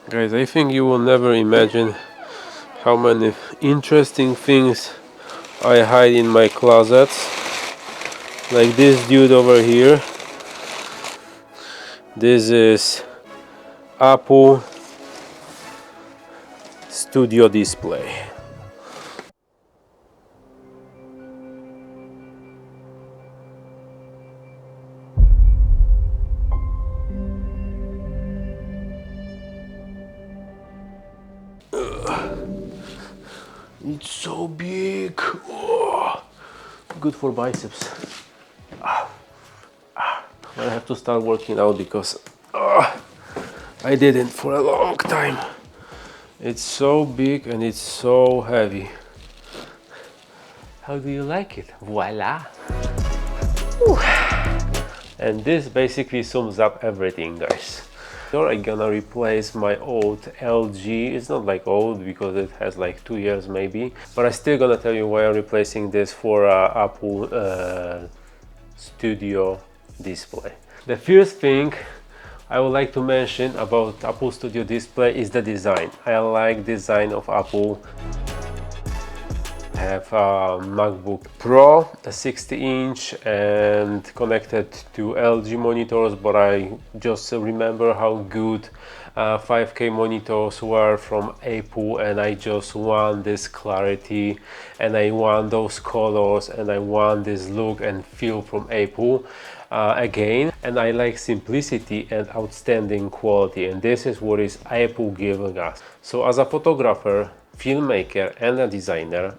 Guys, I think you will never imagine how many interesting things I hide in my closets. Like this dude over here. This is Apple Studio display. It's so big. Oh, good for biceps. I have to start working out because I didn't for a long time. It's so big and it's so heavy. How do you like it? Voila! Whew. And this basically sums up everything, guys. So I'm gonna replace my old LG. It's not like old because it has like 2 years maybe, but I'm still gonna tell you why I'm replacing this for Apple Studio display. The first thing I would like to mention about Apple Studio display is the design. I like design of Apple. I have a MacBook Pro, a 60-inch and connected to LG monitors, but I just remember how good 5K monitors were from Apple, and I just want this clarity and I want those colors and I want this look and feel from Apple again. And I like simplicity and outstanding quality, and this is what is Apple giving us. So as a photographer, filmmaker and a designer,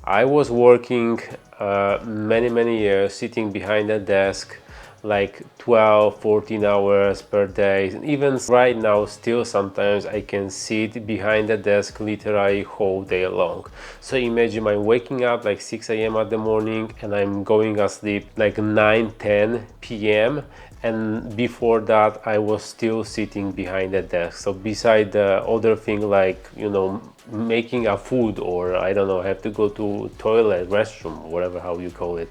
I was working many years sitting behind a desk like 12-14 hours per day. And even right now still sometimes I can sit behind the desk literally whole day long. So imagine I'm waking up like 6 a.m. at the morning and I'm going asleep like 9-10 p.m. and before that I was still sitting behind the desk. So beside the other thing, like, you know, making a food, or I don't know, have to go to toilet, restroom, whatever how you call it,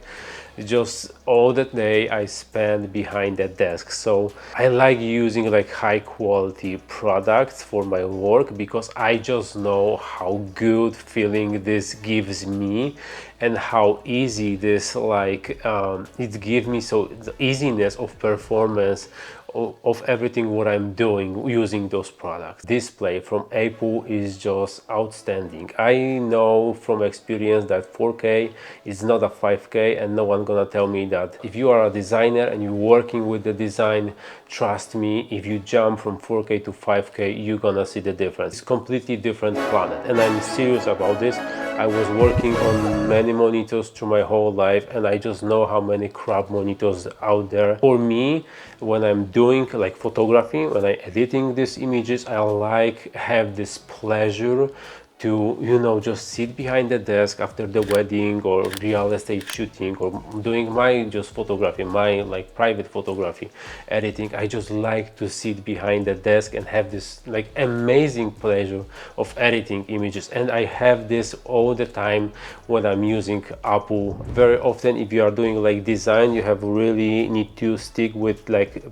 just all that day I spend behind that desk. So I like using like high quality products for my work because I just know how good feeling this gives me and how easy this it gives me. So the easiness of performance of everything what I'm doing using those products. Display from Apple is just outstanding. I know from experience that 4K is not a 5K, and no one gonna tell me that. If you are a designer and you're working with the design, trust me, if you jump from 4K to 5K, you're gonna see the difference. It's completely different planet, and I'm serious about this. I was working on many monitors through my whole life, and I just know how many crap monitors out there. For me, when I'm doing like photography, when I'm editing these images, I like have this pleasure to, you know, just sit behind the desk after the wedding or real estate shooting or doing my just photography, my like private photography editing. I just like to sit behind the desk and have this like amazing pleasure of editing images, and I have this all the time when I'm using Apple. Very often if you are doing like design, you have really need to stick with like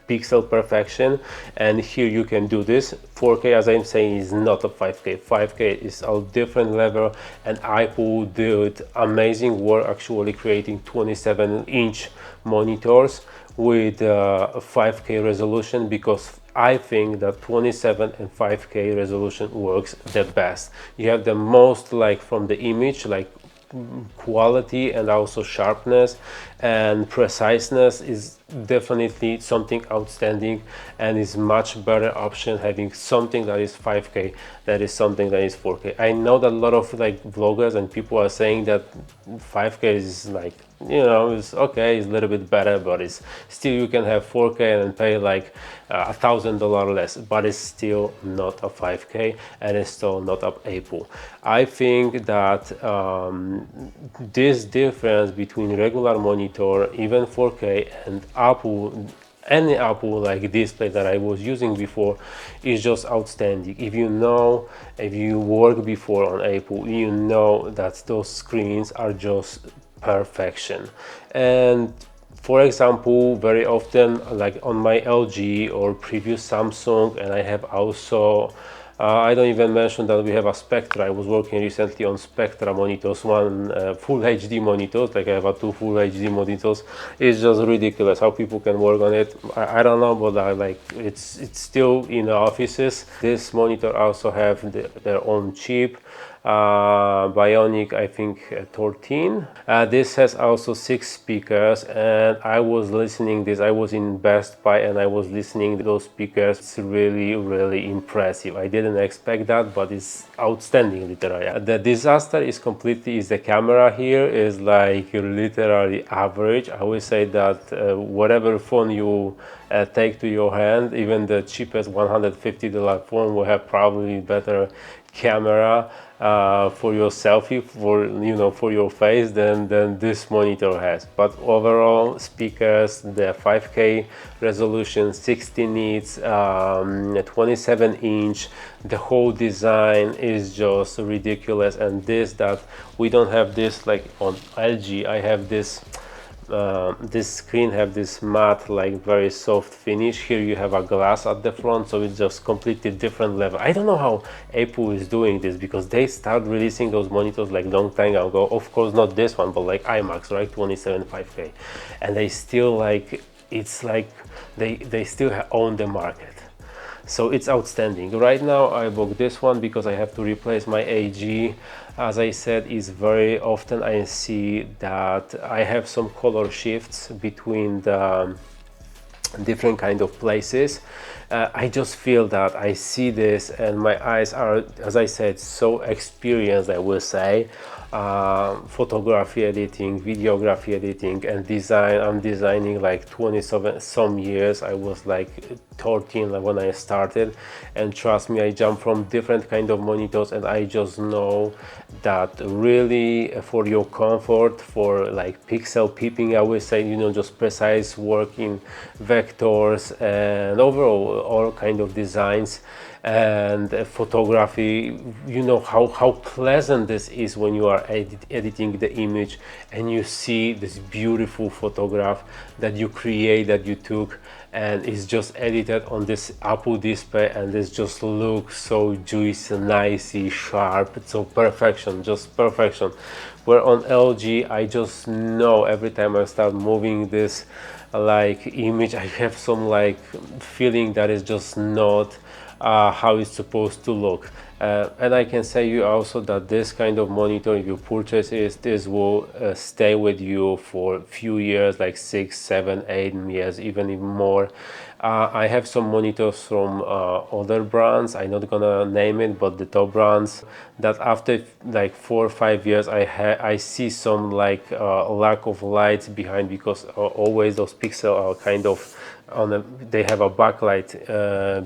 pixel perfection, and here you can do this. 4K, as I'm saying, is not a 5K. 5K is a different level, and Apple did amazing work actually creating 27-inch monitors with 5K resolution, because I think that 27 and 5K resolution works the best. You have the most, like, from the image, like quality and also sharpness and preciseness is definitely something outstanding, and is much better option having something that is 5K that is something that is 4K. I know that a lot of like vloggers and people are saying that 5K is like, you know, it's okay, it's a little bit better, but it's still, you can have 4K and pay like $1,000 less, but it's still not a 5K, and it's still not up Apple. I think that this difference between regular monitor, even 4K, and Apple, any Apple like display that I was using before, is just outstanding. If you know, if you work before on Apple, you know that those screens are just perfection. And For example, very often, like on my LG or previous Samsung, and I have also, I don't even mention that we have a Spectra. I was working recently on Spectra monitors, one full HD monitors, like I have a two full HD monitors. It's just ridiculous how people can work on it. I don't know, but I like it's still in the offices. This monitor also have their own chip. Bionic, I think 13. This has also 6 speakers, and I was listening this. I was in Best Buy and I was listening to those speakers. It's really impressive. I didn't expect that, but it's outstanding literally. The disaster is the camera here is like literally average. I would say that whatever phone you take to your hand, even the cheapest $150 phone will have probably better camera for your selfie, for your face than this monitor has. But overall, speakers, the 5K resolution, 60 nits, 27-inch, the whole design is just ridiculous. And that we don't have this like on LG. I have this this screen have this matte, like very soft finish. Here you have a glass at the front, so it's just completely different level. I don't know how Apple is doing this, because they start releasing those monitors like long time ago. Of course not this one, but like IMAX, right, 27 5K, and they still like, it's like they still own the market. So it's outstanding. Right now I bought this one because I have to replace my AG. As I said, is very often I see that I have some color shifts between the different kind of places. I just feel that I see this and my eyes are, as I said, so experienced, I will say. Photography editing, videography editing, and design. I'm designing like 27 some years. I was like 13 when I started, and trust me, I jump from different kind of monitors, and I just know that really for your comfort, for like pixel peeping, I would say, just precise work in vectors and overall all kind of designs and photography. How pleasant this is when you are editing the image and you see this beautiful photograph that you create, that you took, and it's just edited on this Apple display, and this just looks so juicy, nicey, sharp. So perfection, just perfection. Where on LG, I just know every time I start moving this like image, I have some like feeling that is just not how it's supposed to look. And I can say you also that this kind of monitor, if you purchase it, this will stay with you for a few years, like 6, 7, 8 years, even more. I have some monitors from other brands. I'm not gonna name it, but the top brands, that after like 4 or 5 years, I see some like lack of light behind, because always those pixels are kind of they have a backlight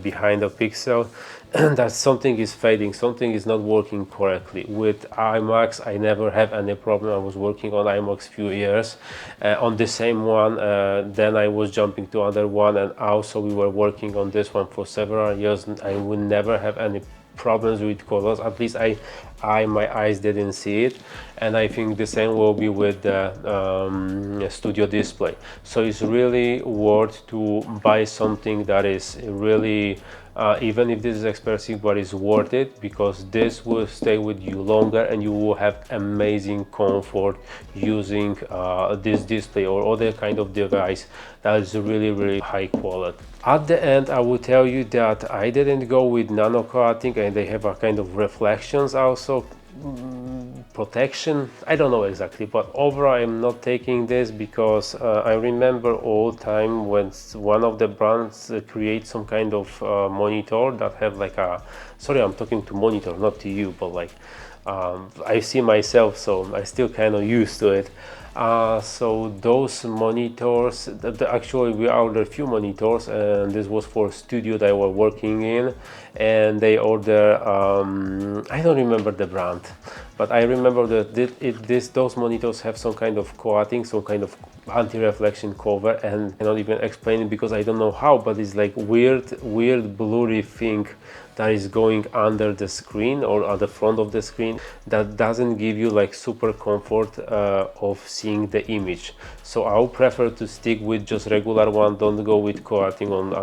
behind the pixel, and that something is fading, something is not working correctly. With IMAX, I never have any problem. I was working on IMAX few years on the same one, then I was jumping to other one, and also we were working on this one for several years, and I would never have any problems with colors. At least my eyes didn't see it, and I think the same will be with the studio display. So it's really worth to buy something that is really even if this is expensive, but it's worth it, because this will stay with you longer and you will have amazing comfort using this display or other kind of device that is really high quality. At the end, I will tell you that I didn't go with nano coating, and they have a kind of reflections also, protection, I don't know exactly, but overall I'm not taking this, because I remember all time when one of the brands create some kind of monitor that have like a, sorry, I'm talking to monitor, not to you, but like I see myself, so I still kind of used to it. So those monitors, actually we ordered a few monitors, and this was for a studio that I was working in, and they ordered, I don't remember the brand, but I remember that those monitors have some kind of coating, some kind of anti-reflection cover, and I cannot even explain it because I don't know how, but it's like weird blurry thing that is going under the screen or at the front of the screen, that doesn't give you like super comfort of seeing the image. So I would prefer to stick with just regular one. Don't go with coating on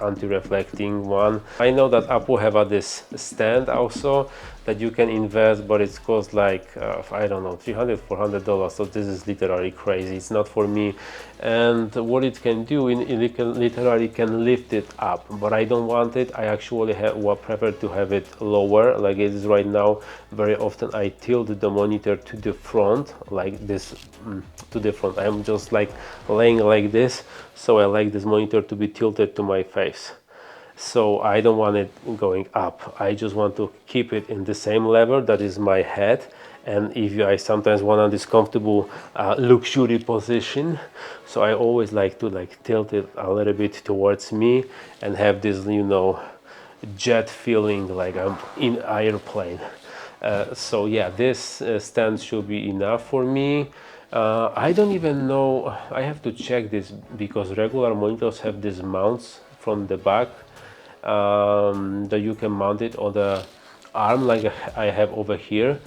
anti-reflecting one. I know that Apple have this stand also that you can invest, but it costs like I don't know, $300–400. So this is literally crazy. It's not for me. And what it can do, it can literally lift it up, but I don't want it. I actually prefer to have it lower, like it is right now. Very often I tilt the monitor to the front, like this, to the front. I'm just like laying like this, so I like this monitor to be tilted to my face. So I don't want it going up. I just want to keep it in the same level that is my head. And if I sometimes want this comfortable luxury position, so I always like to tilt it a little bit towards me and have this, you know, jet feeling like I'm in airplane. So yeah, this stand should be enough for me. I don't even know, I have to check this because regular monitors have these mounts from the back that you can mount it on the arm like I have over here.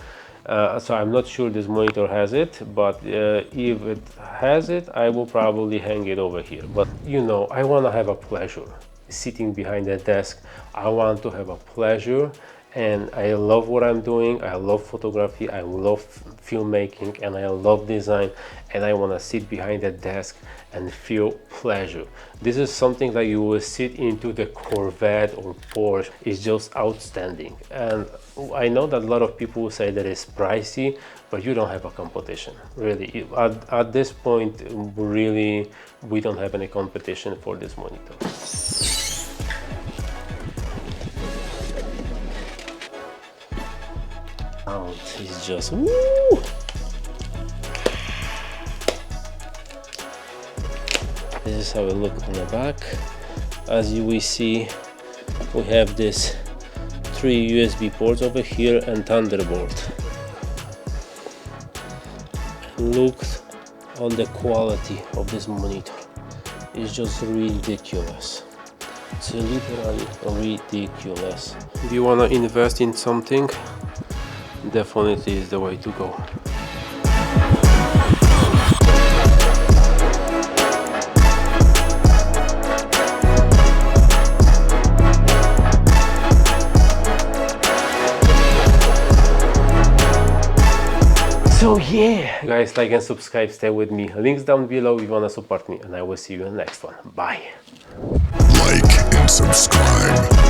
So I'm not sure this monitor has it, but if it has it, I will probably hang it over here. But you know, I want to have a pleasure sitting behind the desk. I want to have a pleasure, and I love what I'm doing. I love photography, I love filmmaking, and I love design, and I want to sit behind the desk and feel pleasure. This is something that you will sit into the Corvette or Porsche. It's just outstanding. And I know that a lot of people will say that it's pricey, but you don't have a competition, really. At this point, really, we don't have any competition for this monitor. It's just woo! This is how it looks on the back. As you will see, we have this 3 USB ports over here and Thunderbolt. Look on the quality of this monitor. It's just ridiculous. It's literally ridiculous. If you want to invest in something, definitely is the way to go. So yeah, guys, like and subscribe, stay with me. Links down below if you wanna support me, and I will see you in the next one. Bye. Like and subscribe.